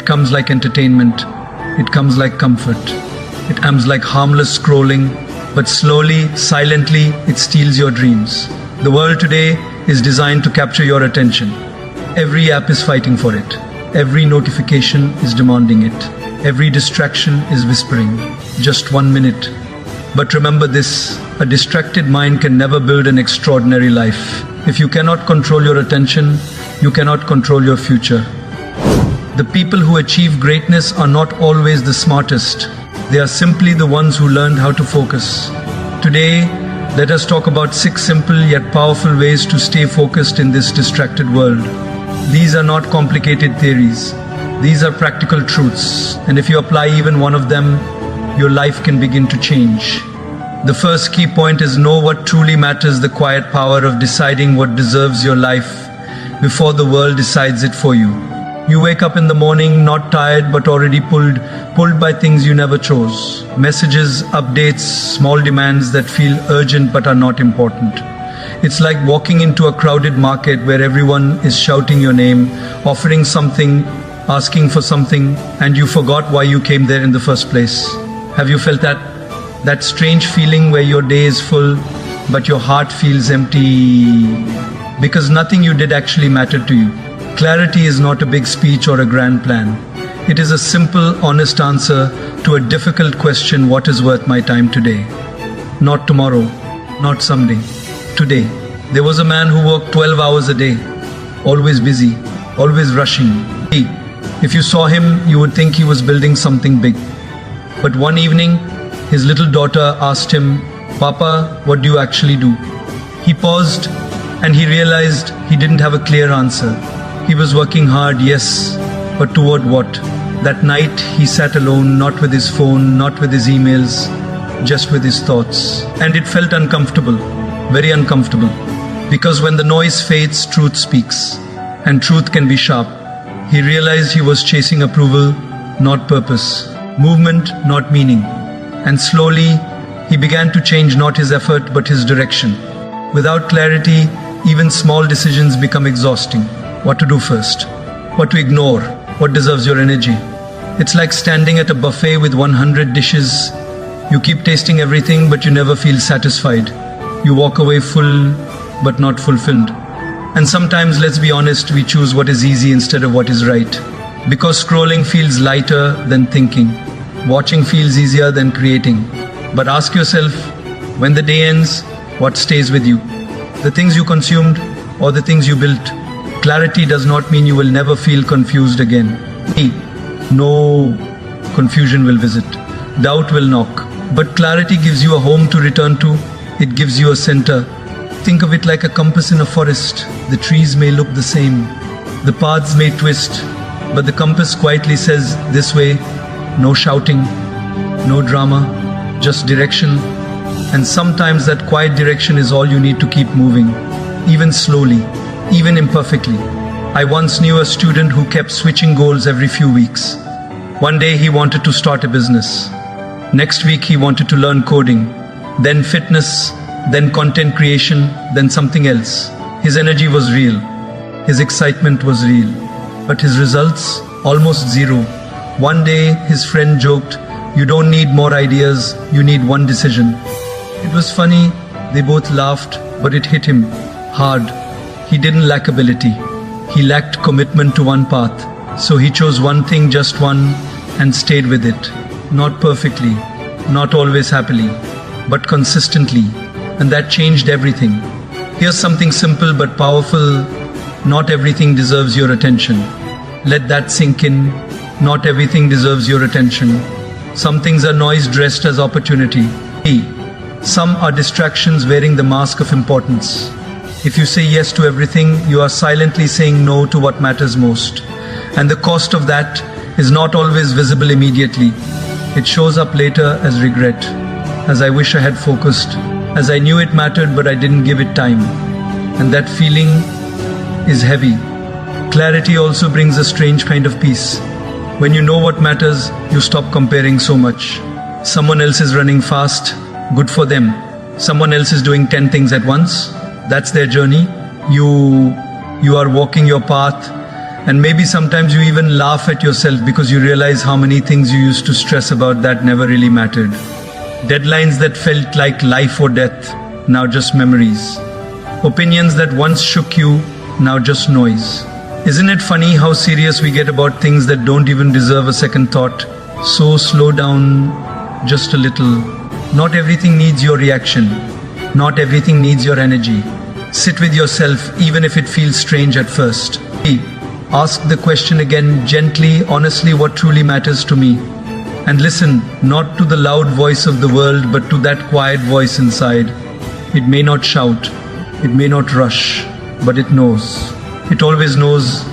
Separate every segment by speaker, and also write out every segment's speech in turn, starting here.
Speaker 1: It comes like entertainment. It comes like comfort. It comes like harmless scrolling, but slowly, silently, it steals your dreams. The world today is designed to capture your attention. Every app is fighting for it. Every notification is demanding it. Every distraction is whispering, just 1 minute. But remember this, a distracted mind can never build an extraordinary life. If you cannot control your attention, you cannot control your future. The people who achieve greatness are not always the smartest. They are simply the ones who learned how to focus. Today, let us talk about 6 simple yet powerful ways to stay focused in this distracted world. These are not complicated theories. These are practical truths. And if you apply even one of them, your life can begin to change. The first key point is know what truly matters, the quiet power of deciding what deserves your life before the world decides it for you. You wake up in the morning not tired but already pulled by things you never chose. Messages, updates, small demands that feel urgent but are not important. It's like walking into a crowded market where everyone is shouting your name, offering something, asking for something, and you forgot why you came there in the first place. Have you felt that? That strange feeling where your day is full but your heart feels empty because nothing you did actually mattered to you. Clarity is not a big speech or a grand plan. It is a simple, honest answer to a difficult question: what is worth my time today? Not tomorrow, not someday. Today. There was a man who worked 12 hours a day, always busy, always rushing. If you saw him, you would think he was building something big. But one evening, his little daughter asked him, "Papa, what do you actually do?" He paused and he realized he didn't have a clear answer. He was working hard, yes, but toward what? That night he sat alone, not with his phone, not with his emails, just with his thoughts. And it felt uncomfortable, very uncomfortable. Because when the noise fades, truth speaks. And truth can be sharp. He realized he was chasing approval, not purpose. Movement, not meaning. And slowly, he began to change not his effort, but his direction. Without clarity, even small decisions become exhausting. What to do first? What to ignore? What deserves your energy? It's like standing at a buffet with 100 dishes. You keep tasting everything, but you never feel satisfied. You walk away full, but not fulfilled. And sometimes, let's be honest, we choose what is easy instead of what is right. Because scrolling feels lighter than thinking. Watching feels easier than creating. But ask yourself, when the day ends, what stays with you? The things you consumed or the things you built? Clarity does not mean you will never feel confused again. No, confusion will visit. Doubt will knock. But clarity gives you a home to return to. It gives you a center. Think of it like a compass in a forest. The trees may look the same. The paths may twist. But the compass quietly says, this way. No shouting, no drama, just direction. And sometimes that quiet direction is all you need to keep moving. Even slowly. Even imperfectly. I once knew a student who kept switching goals every few weeks. One day he wanted to start a business. Next week he wanted to learn coding. Then fitness, then content creation, then something else. His energy was real. His excitement was real. But his results? Almost zero. One day his friend joked, "You don't need more ideas, you need one decision." It was funny, they both laughed, but it hit him hard. He didn't lack ability. He lacked commitment to one path. So he chose one thing, just one, and stayed with it. Not perfectly, not always happily, but consistently. And that changed everything. Here's something simple but powerful. Not everything deserves your attention. Let that sink in. Not everything deserves your attention. Some things are noise dressed as opportunity. Some are distractions wearing the mask of importance. If you say yes to everything, you are silently saying no to what matters most. And the cost of that is not always visible immediately. It shows up later as regret, as I wish I had focused, as I knew it mattered but I didn't give it time. And that feeling is heavy. Clarity also brings a strange kind of peace. When you know what matters, you stop comparing so much. Someone else is running fast, good for them. Someone else is doing 10 things at once. That's their journey. You are walking your path, And maybe sometimes you even laugh at yourself because you realize how many things you used to stress about that never really mattered. Deadlines that felt like life or death, now just memories. Opinions that once shook you, now just noise. Isn't it funny how serious we get about things that don't even deserve a second thought? So slow down just a little. Not everything needs your reaction. Not everything needs your energy. Sit with yourself even if it feels strange at first. Ask the question again gently, honestly, what truly matters to me. And listen, not to the loud voice of the world, but to that quiet voice inside. It may not shout, it may not rush, but it knows. It always knows.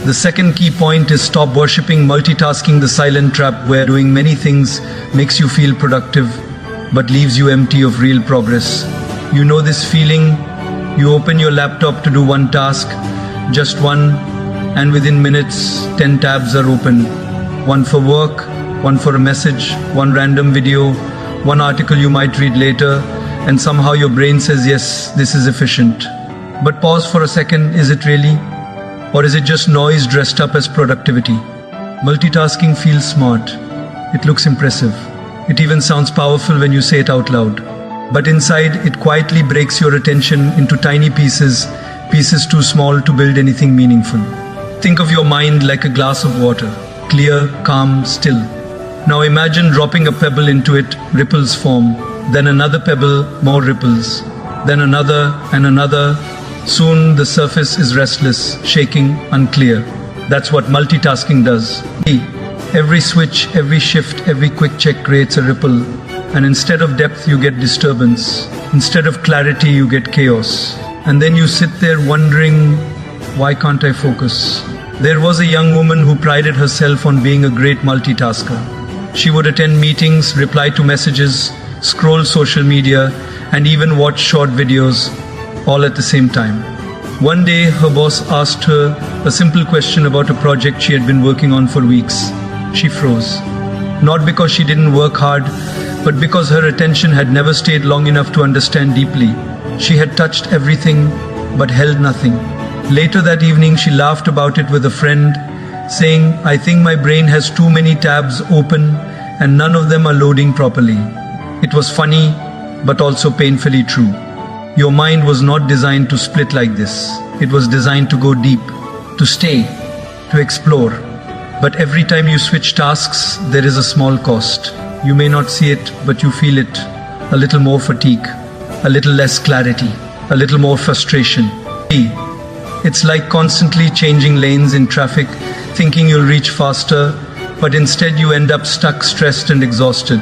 Speaker 1: The second key point is stop worshipping multitasking, the silent trap where doing many things makes you feel productive, but leaves you empty of real progress. You know this feeling? You open your laptop to do one task, just one, and within minutes, 10 tabs are open. One for work, one for a message, one random video, one article you might read later, and somehow your brain says, yes, this is efficient. But pause for a second, is it really? Or is it just noise dressed up as productivity? Multitasking feels smart. It looks impressive. It even sounds powerful when you say it out loud. But inside, it quietly breaks your attention into tiny pieces too small to build anything meaningful. Think of your mind like a glass of water, clear, calm, still. Now imagine dropping a pebble into it, ripples form, then another pebble, more ripples, then another and another. Soon the surface is restless, shaking, unclear. That's what multitasking does. Every switch, every shift, every quick check creates a ripple. And instead of depth, you get disturbance. Instead of clarity, you get chaos. And then you sit there wondering, why can't I focus? There was a young woman who prided herself on being a great multitasker. She would attend meetings, reply to messages, scroll social media, and even watch short videos, all at the same time. One day, her boss asked her a simple question about a project she had been working on for weeks. She froze. Not because she didn't work hard, but because her attention had never stayed long enough to understand deeply. She had touched everything, but held nothing. Later that evening, she laughed about it with a friend, saying, I think my brain has too many tabs open and none of them are loading properly. It was funny, but also painfully true. Your mind was not designed to split like this. It was designed to go deep, to stay, to explore. But every time you switch tasks, there is a small cost. You may not see it, but you feel it. A little more fatigue, a little less clarity, a little more frustration. It's like constantly changing lanes in traffic, thinking you'll reach faster, but instead you end up stuck, stressed and exhausted.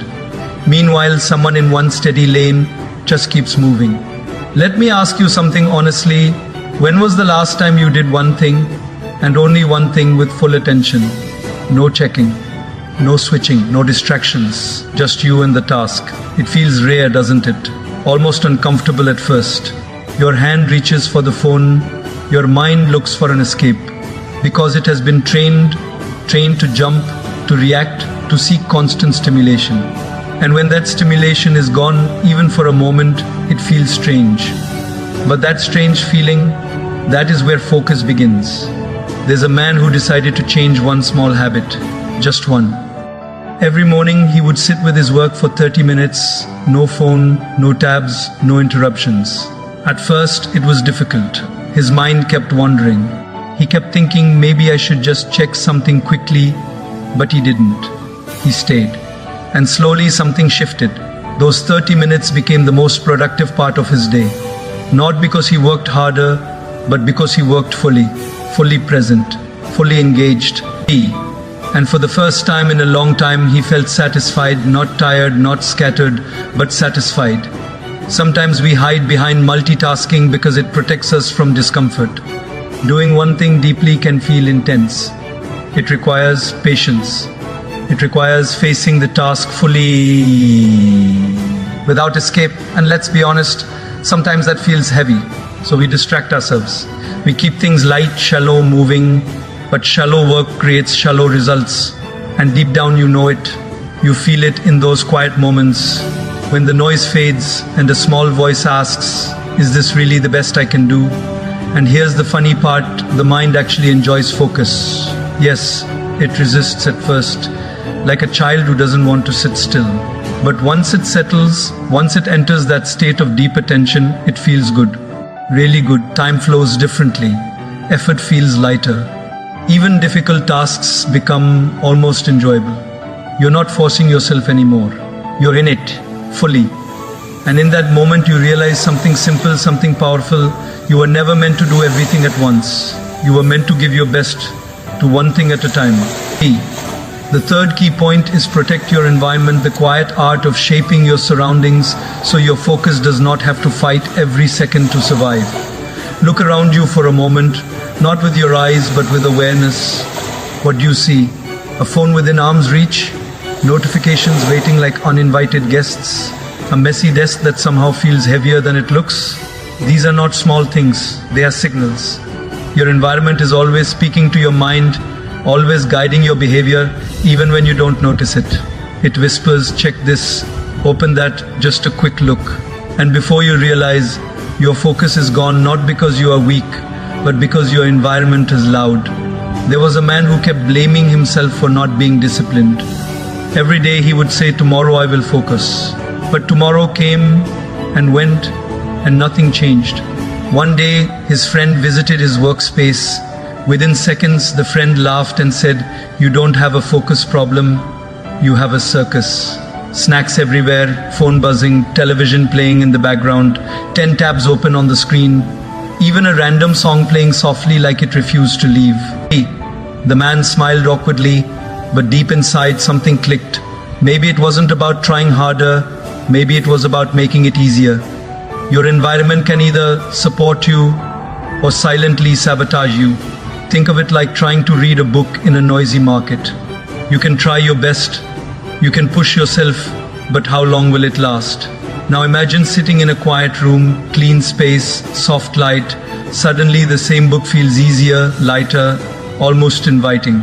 Speaker 1: Meanwhile, someone in one steady lane just keeps moving. Let me ask you something honestly. When was the last time you did one thing and only one thing with full attention? No checking, no switching, no distractions, just you and the task. It feels rare, doesn't it? Almost uncomfortable at first. Your hand reaches for the phone, your mind looks for an escape, because it has been trained to jump, to react, to seek constant stimulation. And when that stimulation is gone, even for a moment, it feels strange. But that strange feeling, that is where focus begins. There's a man who decided to change one small habit, just one. Every morning he would sit with his work for 30 minutes, no phone, no tabs, no interruptions. At first it was difficult. His mind kept wandering. He kept thinking maybe I should just check something quickly, but he didn't. He stayed. And slowly something shifted. Those 30 minutes became the most productive part of his day. Not because he worked harder, but because he worked fully present, fully engaged. And for the first time in a long time, he felt satisfied, not tired, not scattered, but satisfied. Sometimes we hide behind multitasking because it protects us from discomfort. Doing one thing deeply can feel intense. It requires patience. It requires facing the task fully, without escape. And let's be honest, sometimes that feels heavy. So we distract ourselves. We keep things light, shallow, moving. But shallow work creates shallow results. And deep down you know it. You feel it in those quiet moments when the noise fades and a small voice asks, is this really the best I can do? And here's the funny part, the mind actually enjoys focus. Yes, it resists at first, like a child who doesn't want to sit still. But once it settles, once it enters that state of deep attention, it feels good. Really good. Time flows differently. Effort feels lighter. Even difficult tasks become almost enjoyable. You're not forcing yourself anymore. You're in it, fully. And in that moment you realize something simple, something powerful. You were never meant to do everything at once. You were meant to give your best to one thing at a time. The third key point is protect your environment, the quiet art of shaping your surroundings so your focus does not have to fight every second to survive. Look around you for a moment, not with your eyes but with awareness. What do you see? A phone within arm's reach? Notifications waiting like uninvited guests? A messy desk that somehow feels heavier than it looks? These are not small things, they are signals. Your environment is always speaking to your mind, always guiding your behavior, even when you don't notice it. It whispers, check this, open that, just a quick look. And before you realize, your focus is gone not because you are weak, but because your environment is loud. There was a man who kept blaming himself for not being disciplined. Every day he would say, tomorrow I will focus. But tomorrow came and went, and nothing changed. One day, his friend visited his workspace. Within seconds, the friend laughed and said, you don't have a focus problem, you have a circus. Snacks everywhere, phone buzzing, television playing in the background, 10 tabs open on the screen, even a random song playing softly like it refused to leave. The man smiled awkwardly, but deep inside something clicked. Maybe it wasn't about trying harder, maybe it was about making it easier. Your environment can either support you or silently sabotage you. Think of it like trying to read a book in a noisy market. You can try your best, you can push yourself, but how long will it last? Now imagine sitting in a quiet room, clean space, soft light. Suddenly the same book feels easier, lighter, almost inviting.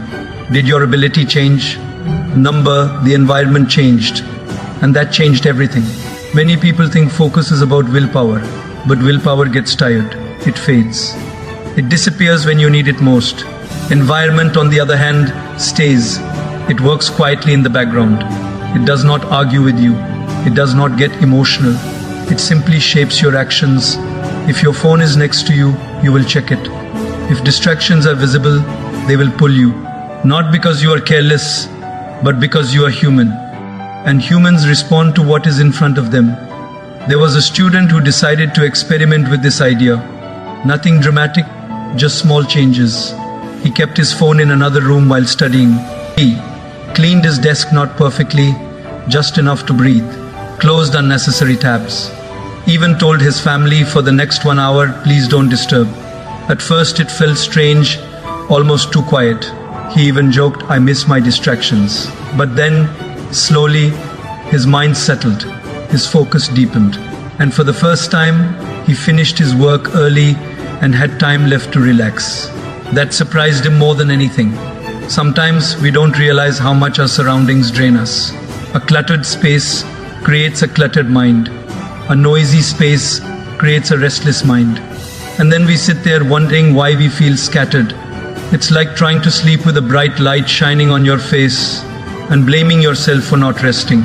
Speaker 1: Did your ability change? The environment changed. And that changed everything. Many people think focus is about willpower, but willpower gets tired. It fades. It disappears when you need it most. Environment, on the other hand, stays. It works quietly in the background. It does not argue with you. It does not get emotional. It simply shapes your actions. If your phone is next to you, you will check it. If distractions are visible, they will pull you. Not because you are careless, but because you are human. And humans respond to what is in front of them. There was a student who decided to experiment with this idea. Nothing dramatic, just small changes. He kept his phone in another room while studying. He cleaned his desk not perfectly, just enough to breathe. Closed unnecessary tabs. Even told his family for the next 1 hour, please don't disturb. At first it felt strange, almost too quiet. He even joked, I miss my distractions. But then, slowly, his mind settled, his focus deepened, and for the first time, he finished his work early and had time left to relax. That surprised him more than anything. Sometimes we don't realize how much our surroundings drain us. A cluttered space creates a cluttered mind. A noisy space creates a restless mind. And then we sit there wondering why we feel scattered. It's like trying to sleep with a bright light shining on your face and blaming yourself for not resting.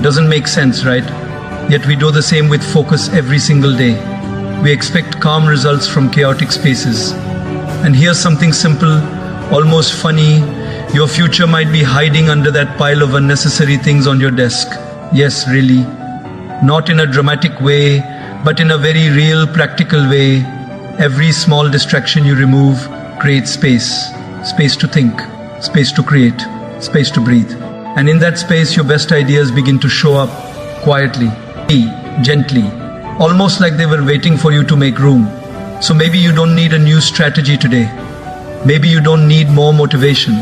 Speaker 1: Doesn't make sense, right? Yet we do the same with focus every single day. We expect calm results from chaotic spaces. And here's something simple, almost funny. Your future might be hiding under that pile of unnecessary things on your desk. Yes, really. Not in a dramatic way, but in a very real, practical way. Every small distraction you remove creates space. Space to think, space to create, space to breathe. And in that space, your best ideas begin to show up quietly, gently, almost like they were waiting for you to make room. So maybe you don't need a new strategy today. Maybe you don't need more motivation.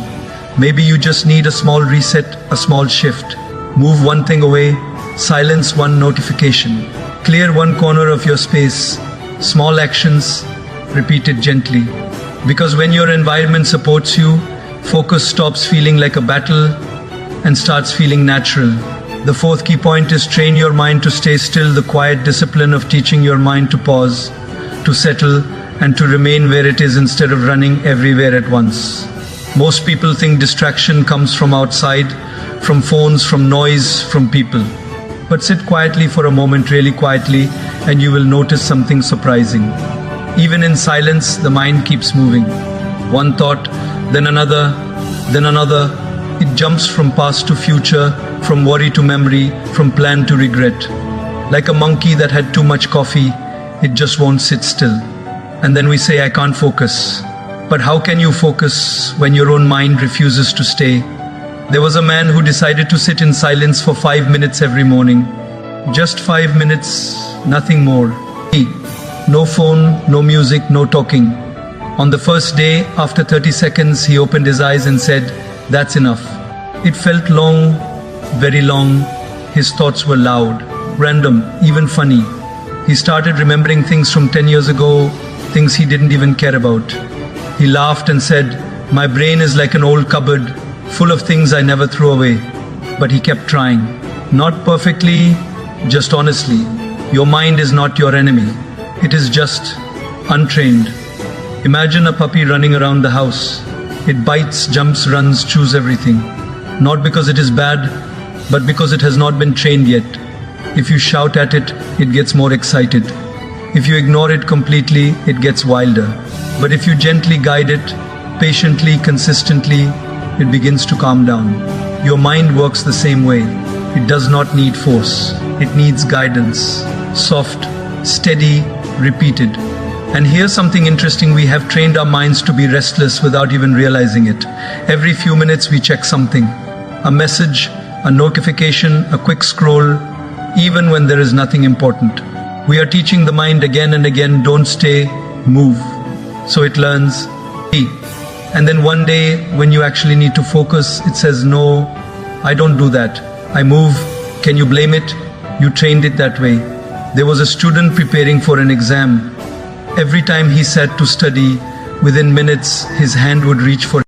Speaker 1: Maybe you just need a small reset, a small shift. Move one thing away, silence one notification, clear one corner of your space. Small actions, repeated gently. Because when your environment supports you, focus stops feeling like a battle and starts feeling natural. The fourth key point is train your mind to stay still, the quiet discipline of teaching your mind to pause, to settle, and to remain where it is instead of running everywhere at once. Most people think distraction comes from outside, from phones, from noise, from people. But sit quietly for a moment, really quietly, and you will notice something surprising. Even in silence, the mind keeps moving. One thought, then another, then another. It jumps from past to future, from worry to memory, from plan to regret. Like a monkey that had too much coffee, it just won't sit still. And then we say, I can't focus. But how can you focus when your own mind refuses to stay? There was a man who decided to sit in silence for 5 minutes every morning. Just 5 minutes, nothing more. No phone, no music, no talking. On the first day, after 30 seconds, he opened his eyes and said, that's enough. It felt long, very long. His thoughts were loud, random, even funny. He started remembering things from 10 years ago, things he didn't even care about. He laughed and said, my brain is like an old cupboard, full of things I never threw away. But he kept trying. Not perfectly, just honestly. Your mind is not your enemy. It is just untrained. Imagine a puppy running around the house. It bites, jumps, runs, chews everything. Not because it is bad, but because it has not been trained yet. If you shout at it, it gets more excited. If you ignore it completely, it gets wilder. But if you gently guide it, patiently, consistently, it begins to calm down. Your mind works the same way. It does not need force. It needs guidance. Soft, steady, repeated. And here's something interesting. We have trained our minds to be restless without even realizing it. Every few minutes we check something. A message, a notification, a quick scroll, even when there is nothing important. We are teaching the mind again and again, don't stay, move. So it learns, be. And then one day, when you actually need to focus, it says, no, I don't do that. I move. Can you blame it? You trained it that way. There was a student preparing for an exam. Every time he sat to study, within minutes, his hand would reach for